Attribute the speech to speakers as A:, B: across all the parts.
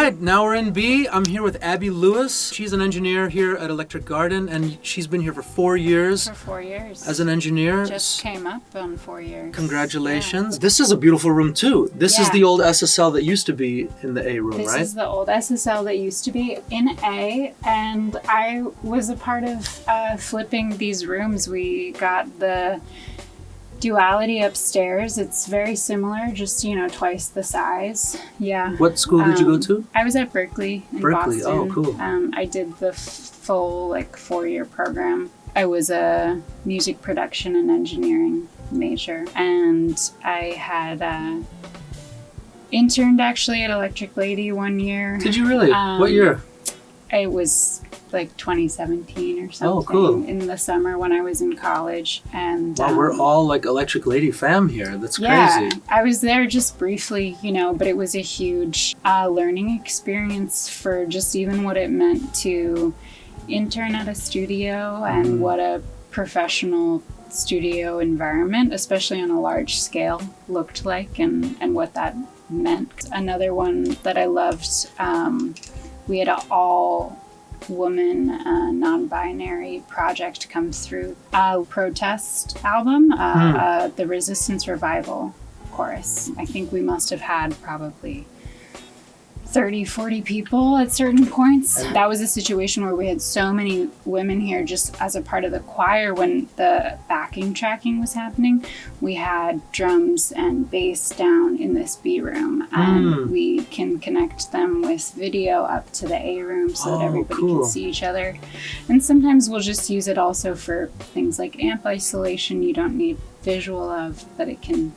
A: right, now we're in B. I'm here with Abby Lewis. She's an engineer here at Electric Garden, and she's been here for 4 years.
B: For 4 years.
A: As an engineer.
B: Just came up on 4 years.
A: Congratulations. Yeah. This is a beautiful room too. This is the old SSL that used to be in the A room, right?
B: This is the old SSL that used to be in A, and I was a part of flipping these rooms. We got the duality upstairs. It's very similar, just, twice the size. Yeah.
A: What school did you go to?
B: I was at Berkeley in
A: Boston. Oh, cool.
B: I did the full 4-year program. I was a music production and engineering major, and I had interned actually at Electric Lady 1 year.
A: Did you really? What year?
B: It was 2017 or something.
A: Oh, cool.
B: In the summer when I was in college. And
A: wow, we're all Electric Lady fam here. That's crazy.
B: Yeah, I was there just briefly, but it was a huge learning experience for just even what it meant to intern at a studio and what a professional studio environment, especially on a large scale, looked like and what that meant. Another one that I loved, we had an all-woman non-binary project come through, protest album, the Resistance Revival chorus. I think we must have had probably 30, 40 people at certain points. That was a situation where we had so many women here just as a part of the choir. When the backing tracking was happening, we had drums and bass down in this B room, and we can connect them with video up to the A room so that everybody can see each other. And sometimes we'll just use it also for things like amp isolation. You don't need visual of, but it can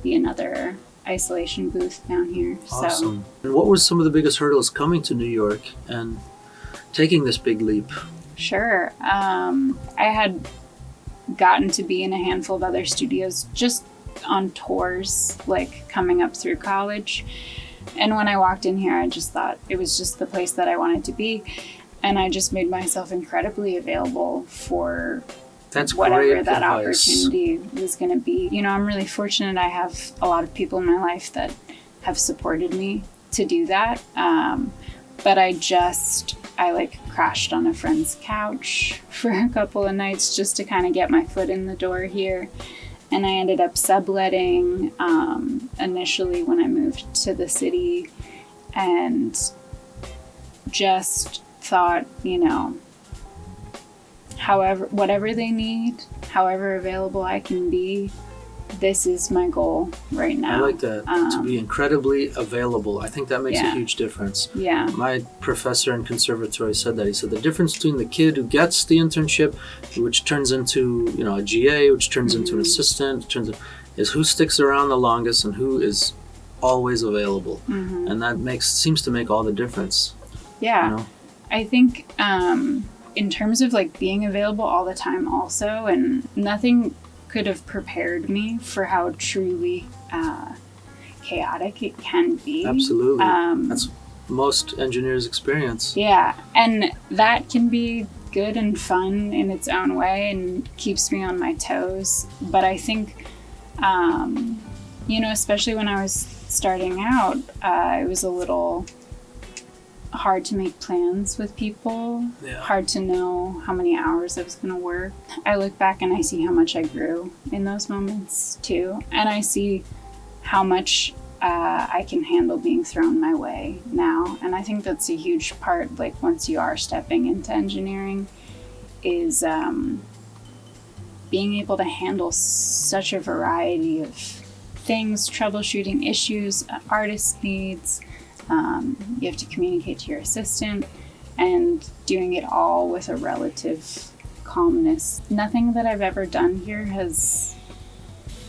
B: be another isolation booth down here.
A: Awesome. And what was some of the biggest hurdles coming to New York and taking this big leap?
B: Sure. I had gotten to be in a handful of other studios just on tours, coming up through college. And when I walked in here, I just thought it was just the place that I wanted to be. And I just made myself incredibly available for whatever that opportunity was going to be. I'm really fortunate. I have a lot of people in my life that have supported me to do that. But I crashed on a friend's couch for a couple of nights just to kind of get my foot in the door here. And I ended up subletting initially when I moved to the city, and just thought, whatever they need, however available I can be, this is my goal right now.
A: I like that, to be incredibly available. I think that makes a huge difference.
B: Yeah.
A: My professor in conservatory said that. He said the difference between the kid who gets the internship, which turns into, a GA, which turns into an assistant, is who sticks around the longest and who is always available. And that seems to make all the difference.
B: Yeah. I think in terms of being available all the time also, and nothing could have prepared me for how truly chaotic it can be.
A: Absolutely. That's most engineers' experience.
B: Yeah, and that can be good and fun in its own way and keeps me on my toes. But I think, especially when I was starting out, it was a little hard to make plans with people, hard to know how many hours I was going to work. I look back and I see how much I grew in those moments too, and I see how much I can handle being thrown my way now. And I think that's a huge part, once you are stepping into engineering, is being able to handle such a variety of things, troubleshooting issues, artist needs. You have to communicate to your assistant, and doing it all with a relative calmness. Nothing that I've ever done here has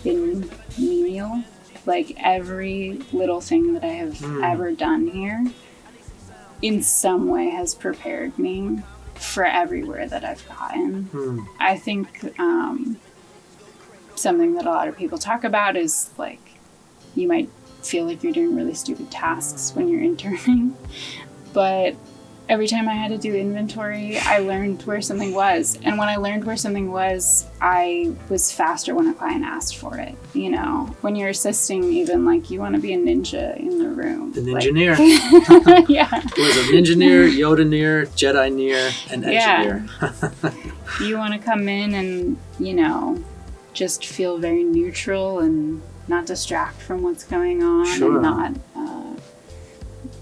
B: been menial. Every little thing that I have ever done here in some way has prepared me for everywhere that I've gotten. I think something that a lot of people talk about is you might feel like you're doing really stupid tasks when you're interning, but every time I had to do inventory, I learned where something was. And when I learned where something was, I was faster when a client asked for it. You know, when you're assisting, even like you want to be a ninja in the room.
A: The Ninja-neer.
B: Yeah.
A: It was a Ninja-neer, Yoda-neer, Jedi-neer, and engineer.
B: You want to come in and, you know, just feel very neutral and not distract from what's going on.
A: Sure.
B: And not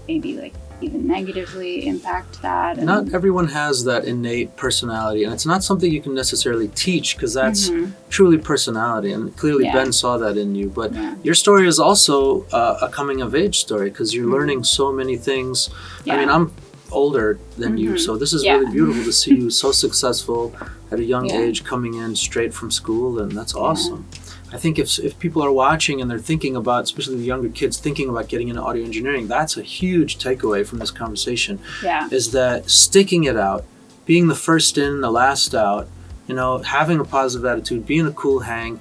B: maybe like even negatively impact that. And
A: not everyone has that innate personality, and it's not something you can necessarily teach, because that's truly personality, and clearly Ben saw that in you. But your story is also a coming of age story, because you're learning so many things. I mean, I'm older than you, so this is really beautiful to see you so successful at a young age, coming in straight from school, and that's awesome. I think if people are watching and they're thinking about, especially the younger kids, thinking about getting into audio engineering, that's a huge takeaway from this conversation. Is that sticking it out, being the first in, the last out, you know, having a positive attitude, being a cool hang,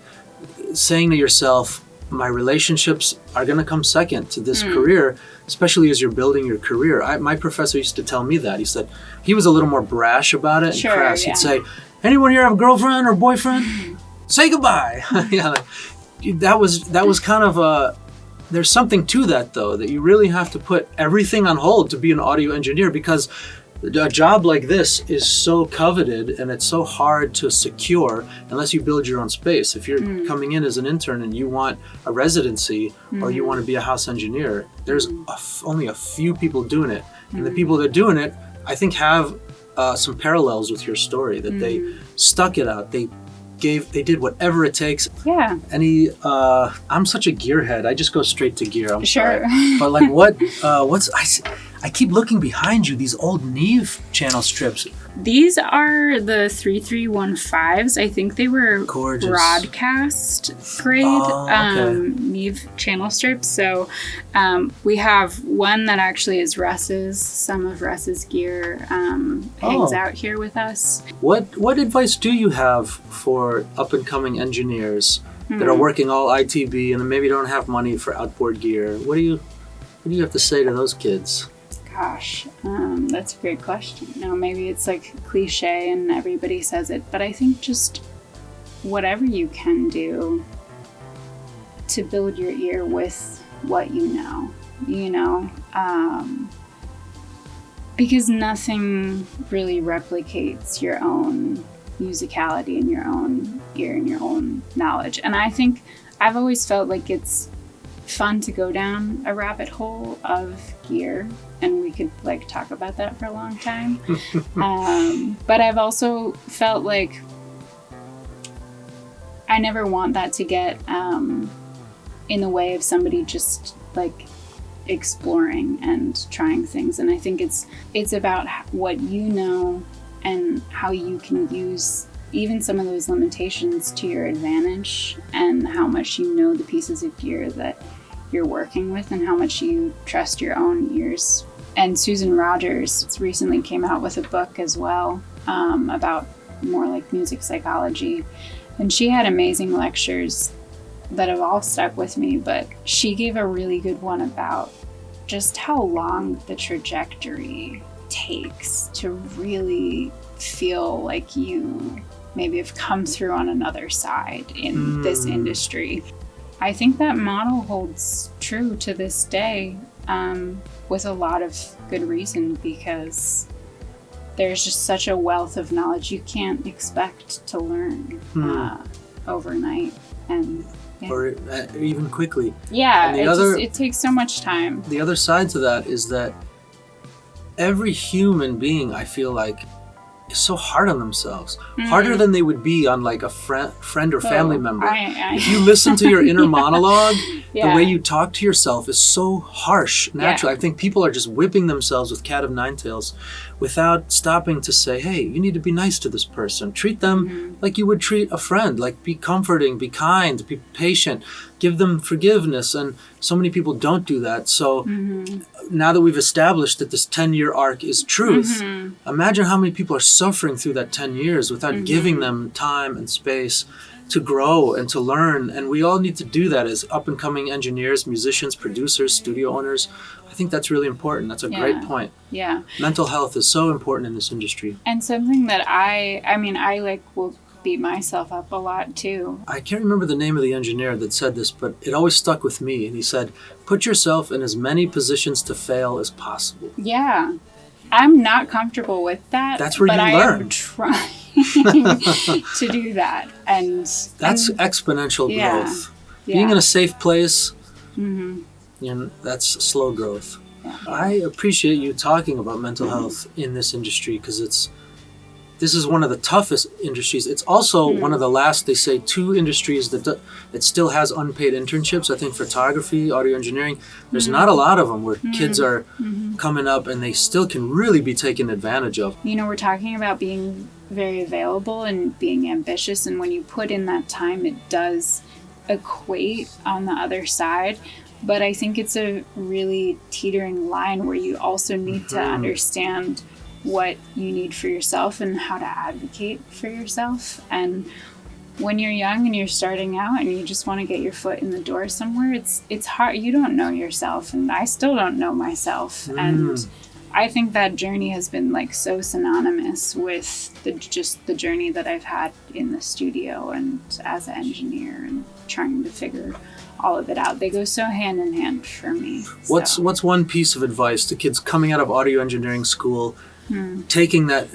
A: saying to yourself, my relationships are going to come second to this career, especially as you're building your career. My professor used to tell me that. He said he was a little more brash about it and crass. He'd say, anyone here have a girlfriend or boyfriend? Say goodbye. That was kind of a, there's something to that though, that you really have to put everything on hold to be an audio engineer, because a job like this is so coveted and it's so hard to secure unless you build your own space. If you're coming in as an intern and you want a residency or you want to be a house engineer, there's only a few people doing it. And the people that are doing it, I think, have some parallels with your story, that they stuck it out. They did whatever it takes.
B: Yeah.
A: I'm such a gearhead. I just go straight to gear. I'm
B: Sure.
A: sorry. But like I keep looking behind you, these old Neve channel strips.
B: These are the 3315s. I think they were
A: gorgeous
B: broadcast grade Neve channel strips. So we have one that actually is Russ's. Some of Russ's gear hangs out here with us.
A: What advice do you have for up and coming engineers that are working all ITB and maybe don't have money for outboard gear? What do you have to say to those kids?
B: Gosh, that's a great question. Now, maybe it's like cliche and everybody says it, but I think just whatever you can do to build your ear with what you know, because nothing really replicates your own musicality and your own ear and your own knowledge. And I think I've always felt like it's fun to go down a rabbit hole of gear, and we could like talk about that for a long time. But I've also felt like I never want that to get in the way of somebody just like exploring and trying things. And I think it's about what you know and how you can use even some of those limitations to your advantage, and how much you know the pieces of gear that you're working with and how much you trust your own ears. And Susan Rogers recently came out with a book as well about more like music psychology. And she had amazing lectures that have all stuck with me, but she gave a really good one about just how long the trajectory takes to really feel like you maybe have come through on another side in this industry. I think that model holds true to this day, with a lot of good reason, because there's just such a wealth of knowledge you can't expect to learn overnight, and
A: or even quickly.
B: Yeah, it takes so much time.
A: The other side to that is that every human being, I feel like, is so hard on themselves, harder than they would be on like a friend or family member. If you listen to your inner monologue, the way you talk to yourself is so harsh. Naturally, I think people are just whipping themselves with cat of nine tails without stopping to say, hey, you need to be nice to this person. Treat them like you would treat a friend. Like, be comforting, be kind, be patient, give them forgiveness. And so many people don't do that. So now that we've established that this 10-year arc is truth, imagine how many people are suffering through that 10 years without giving them time and space to grow and to learn. And we all need to do that as up-and-coming engineers, musicians, producers, studio owners. I think that's really important. That's a great point.
B: Yeah.
A: Mental health is so important in this industry.
B: And something that I like will beat myself up a lot too.
A: I can't remember the name of the engineer that said this, but it always stuck with me. And he said, put yourself in as many positions to fail as possible.
B: Yeah. I'm not comfortable with that.
A: That's where you learn.
B: Am trying to do that. And
A: that's exponential growth.
B: Yeah.
A: Being in a safe place,
B: Mm-hmm.
A: That's slow growth.
B: Yeah.
A: I appreciate you talking about mental health in this industry because this is one of the toughest industries. It's also one of the last, they say, 2 industries that still has unpaid internships. I think photography, audio engineering, there's not a lot of them where kids are coming up and they still can really be taken advantage of.
B: We're talking about being very available and being ambitious, and when you put in that time, it does equate on the other side. But I think it's a really teetering line where you also need to understand what you need for yourself and how to advocate for yourself. And when you're young and you're starting out and you just want to get your foot in the door somewhere, it's hard. You don't know yourself, and I still don't know myself. And I think that journey has been like so synonymous with the journey that I've had in the studio and as an engineer and trying to figure all of it out. They go so hand in hand for me.
A: What's one piece of advice to kids coming out of audio engineering school, taking that,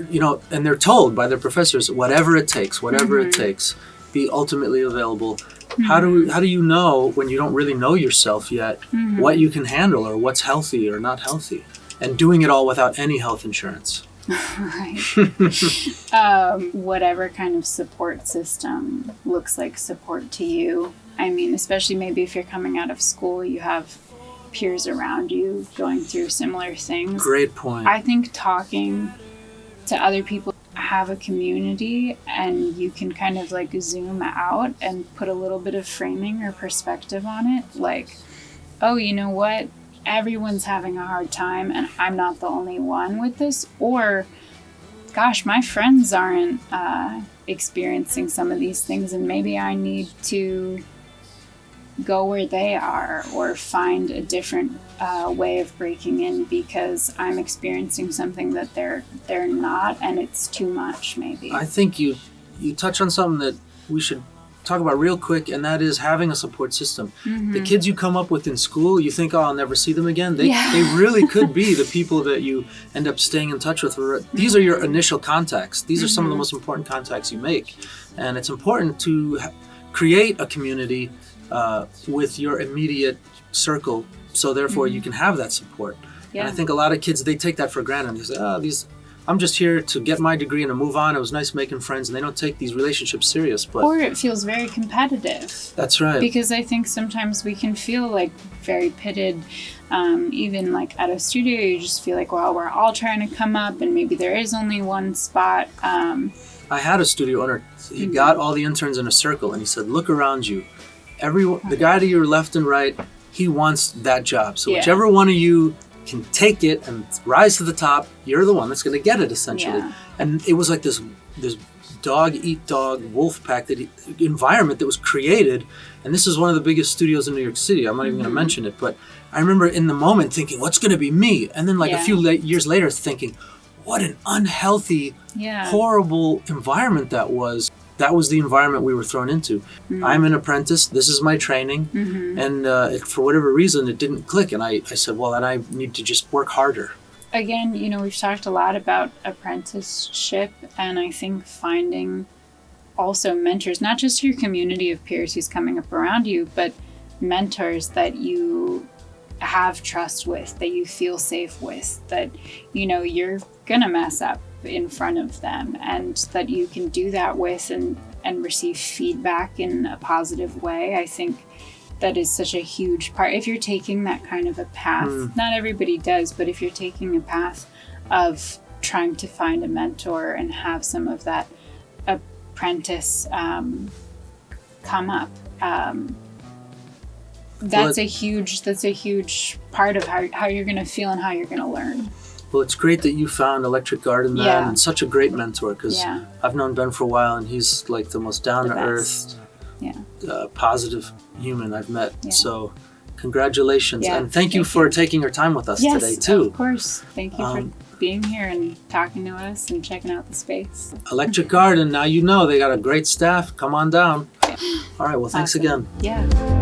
A: and they're told by their professors, whatever it takes, be ultimately available. How do you know when you don't really know yourself yet what you can handle or what's healthy or not healthy? And doing it all without any health insurance.
B: Right. Whatever kind of support system looks like support to you. I mean, especially maybe if you're coming out of school, you have peers around you going through similar things.
A: Great point.
B: I think talking to other people, have a community, and you can kind of like zoom out and put a little bit of framing or perspective on it. Like, oh, you know what? Everyone's having a hard time and I'm not the only one with this. Or, gosh, my friends aren't experiencing some of these things, and maybe I need to go where they are or find a different way of breaking in because I'm experiencing something that they're not, and it's too much maybe.
A: I think you touch on something that we should talk about real quick, and that is having a support system. The kids you come up with in school, you think, oh, I'll never see them again. They really could be the people that you end up staying in touch with. These are your initial contacts. These are some of the most important contacts you make. And it's important to create a community with your immediate circle, so therefore you can have that support. And I think a lot of kids, they take that for granted. They say, I'm just here to get my degree and to move on. It was nice making friends, and they don't take these relationships serious.
B: Or it feels very competitive.
A: That's right.
B: Because I think sometimes we can feel like very pitted. Even like at a studio, you just feel like, well, we're all trying to come up, and maybe there is only one spot.
A: I had a studio owner. He got all the interns in a circle, and he said, look around you. The guy to your left and right, he wants that job. So whichever one of you can take it and rise to the top, you're the one that's going to get it, essentially. And it was like this dog eat dog wolf pack environment that was created. And this is one of the biggest studios in New York City. I'm not even going to mention it, but I remember in the moment thinking, what's going to be me? And then like a few years later thinking, what an unhealthy, horrible environment that was. That was the environment we were thrown into. I'm an apprentice. This is my training. And for whatever reason, it didn't click. And I said, well, then I need to just work harder.
B: Again, we've talked a lot about apprenticeship, and I think finding also mentors, not just your community of peers who's coming up around you, but mentors that you have trust with, that you feel safe with, that, you're going to mess up in front of them, and that you can do that with and receive feedback in a positive way. I think that is such a huge part. If you're taking that kind of a path, not everybody does, but if you're taking a path of trying to find a mentor and have some of that apprentice come up, that's a huge part of how you're going to feel and how you're going to learn.
A: Well, it's great that you found Electric Garden Man and such a great mentor, because I've known Ben for a while, and he's like the most down-to-earth, positive human I've met.
B: Yeah.
A: So congratulations.
B: Yeah,
A: And thank you
B: thank
A: for
B: you.
A: taking your time with us
B: Yes,
A: today too.
B: of course. Thank you for being here and talking to us and checking out the space.
A: Electric Garden, now you know they got a great staff. Come on down.
B: Yeah.
A: All right, well, thanks
B: Awesome.
A: again.
B: Yeah.